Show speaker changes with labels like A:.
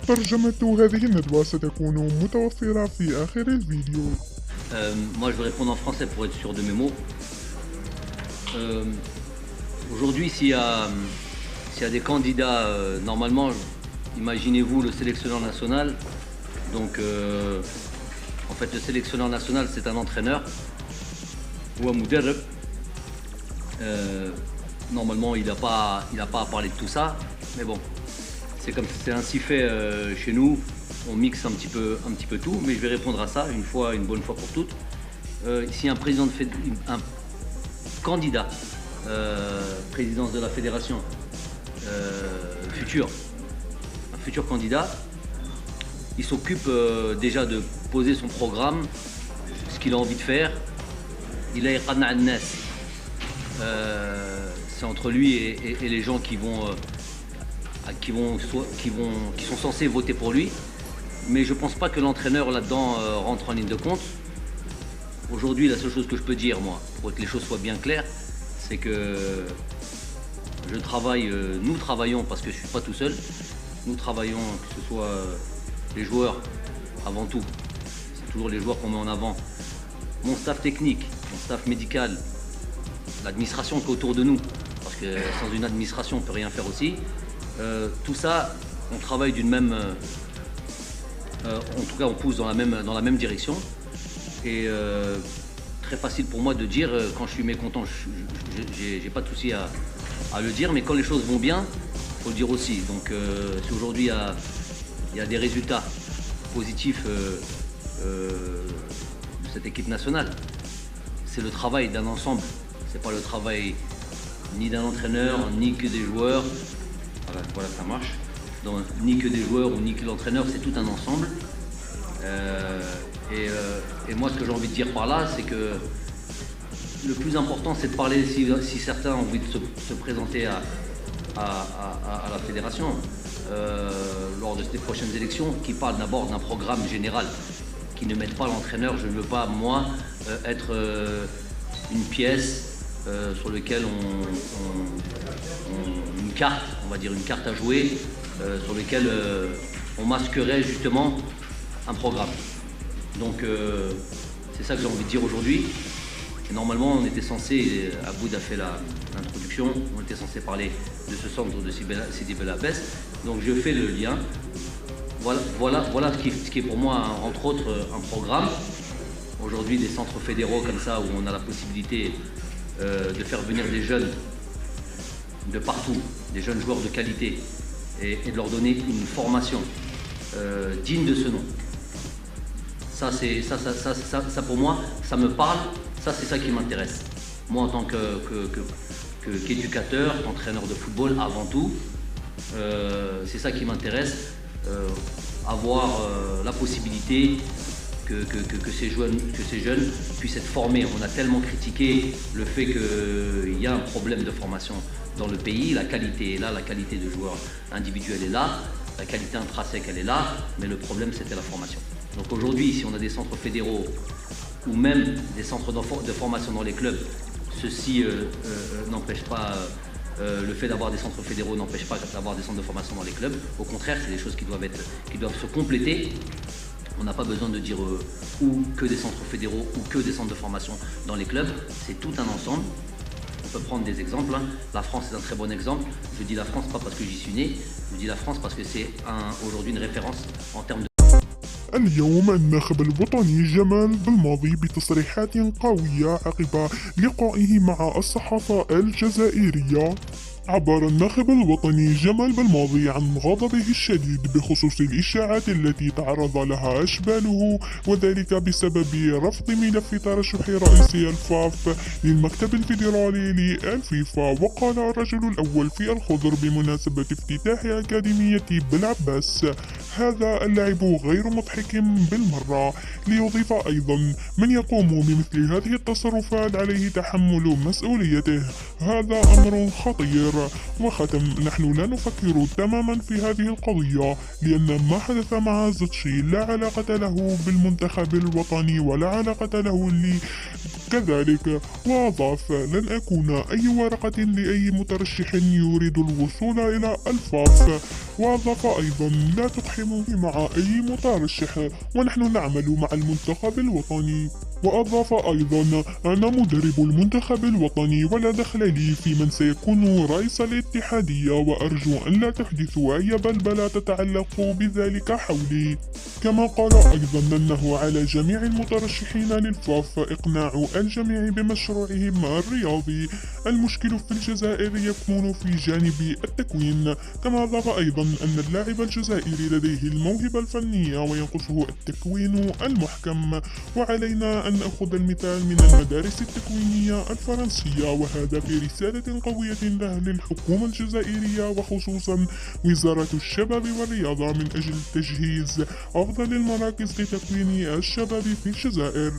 A: ترجمة هذه الندوة ستكون متوفرة في آخر الفيديو.
B: Moi, je vais répondre en français pour être sûr de mes mots. Aujourd'hui, s'il y a des candidats, normalement, imaginez-vous le sélectionneur national. Donc, en fait, le sélectionneur national, c'est un entraîneur ou un mudarrib. Normalement, il n'a pas à parler de tout ça, mais bon, c'est ainsi fait chez nous. On mixe un petit peu tout, mais je vais répondre à ça une bonne fois pour toutes. Si un candidat présidence de la fédération un futur candidat, il s'occupe déjà de poser son programme, ce qu'il a envie de faire. Il a iqanna an-nas. C'est entre lui et les gens qui sont censés voter pour lui. Mais je ne pense pas que l'entraîneur là-dedans rentre en ligne de compte. Aujourd'hui, la seule chose que je peux dire, moi, pour que les choses soient bien claires, c'est que nous travaillons, parce que je ne suis pas tout seul, nous travaillons, que ce soit les joueurs avant tout, c'est toujours les joueurs qu'on met en avant, mon staff technique, mon staff médical, l'administration qui est autour de nous, parce que sans une administration, on ne peut rien faire aussi. Tout ça, on travaille d'une même... en tout cas, on pousse dans la même direction. Et très facile pour moi de dire, quand je suis mécontent, j'ai pas de souci à le dire, mais quand les choses vont bien, il faut le dire aussi. Donc si aujourd'hui il y a des résultats positifs de cette équipe nationale, c'est le travail d'un ensemble. C'est pas le travail ni d'un entraîneur, ni que des joueurs. Voilà, ça marche. Donc, ni que des joueurs ou ni que l'entraîneur, c'est tout un ensemble. Et moi, ce que j'ai envie de dire par là, c'est que le plus important, c'est de parler, si certains ont envie de se présenter à la fédération lors de ces prochaines élections, qui parlent d'abord d'un programme général, qui ne mettent pas l'entraîneur. Je ne veux pas, moi, être une pièce sur laquelle une carte, on va dire une carte à jouer, sur laquelle on masquerait justement un programme. Donc c'est ça que j'ai envie de dire aujourd'hui. Et normalement, on était censé, Aboud a fait l'introduction, on était censé parler de ce centre de Sidi Bel Abbès. Donc je fais le lien. Voilà ce qui est pour moi, entre autres, un programme. Aujourd'hui, des centres fédéraux comme ça, où on a la possibilité de faire venir des jeunes de partout, des jeunes joueurs de qualité, et de leur donner une formation digne de ce nom. Ça pour moi, ça me parle, ça c'est ça qui m'intéresse. Moi en tant qu'éducateur, entraîneur de football avant tout, c'est ça qui m'intéresse, avoir la possibilité que ces jeunes puissent être formés. On a tellement critiqué le fait qu'il y a un problème de formation dans le pays. La qualité est là, la qualité de joueurs individuels est là, la qualité intrinsèque elle est là, mais le problème c'était la formation. Donc aujourd'hui, si on a des centres fédéraux ou même des centres de formation dans les clubs, ceci n'empêche pas, le fait d'avoir des centres fédéraux n'empêche pas d'avoir des centres de formation dans les clubs. Au contraire, c'est des choses qui doivent se compléter. On n'a pas besoin de dire ou que des centres fédéraux ou que des centres de formation dans les clubs. C'est tout un ensemble. On peut prendre des exemples. La France est un très bon exemple. Je dis la France pas parce que j'y suis né. Je dis la France parce que c'est aujourd'hui une référence en termes de...
A: اليوم الناخب الوطني جمال بالماضي بتصريحات قوية عقب لقائه مع الصحافة الجزائرية. عبر الناخب الوطني جمال بالماضي عن غضبه الشديد بخصوص الإشاعات التي تعرض لها أشباله، وذلك بسبب رفض ملف ترشح رئيسي الفاف للمكتب الفيدرالي للفيفا. وقال الرجل الأول في الخضر بمناسبة افتتاح أكاديمية بلعباس: هذا اللعب غير مضحك بالمرة. ليضيف أيضا: من يقوم بمثل هذه التصرفات عليه تحمل مسؤوليته، هذا أمر خطير. وختم: نحن لا نفكر تماما في هذه القضية، لأن ما حدث مع زتشي لا علاقة له بالمنتخب الوطني ولا علاقة له كذلك وأضاف: لن أكون أي ورقة لأي مترشح يريد الوصول إلى الفاف. وأضاف أيضا: لا تقحموا مع أي مترشح، ونحن نعمل مع المنتخب الوطني. وأضاف أيضا: أنا مدرب المنتخب الوطني ولا دخل لي في من سيكون رئيس الاتحادية، وأرجو أن لا تحدثوا أي بلبلة تتعلق بذلك حولي. كما قال أيضا أنه على جميع المترشحين للفاف إقناع الجميع بمشروعهم الرياضي. المشكل في الجزائر يكمن في جانب التكوين. كما أضاف أيضا أن اللاعب الجزائري لديه الموهبة الفنية وينقصه التكوين المحكم، وعلينا أن نأخذ المثال من المدارس التكوينية الفرنسية، وهذا في رسالة قوية له للحكومة الجزائرية وخصوصا وزارة الشباب والرياضة من أجل تجهيز أفضل المراكز لتكوين الشباب في الجزائر.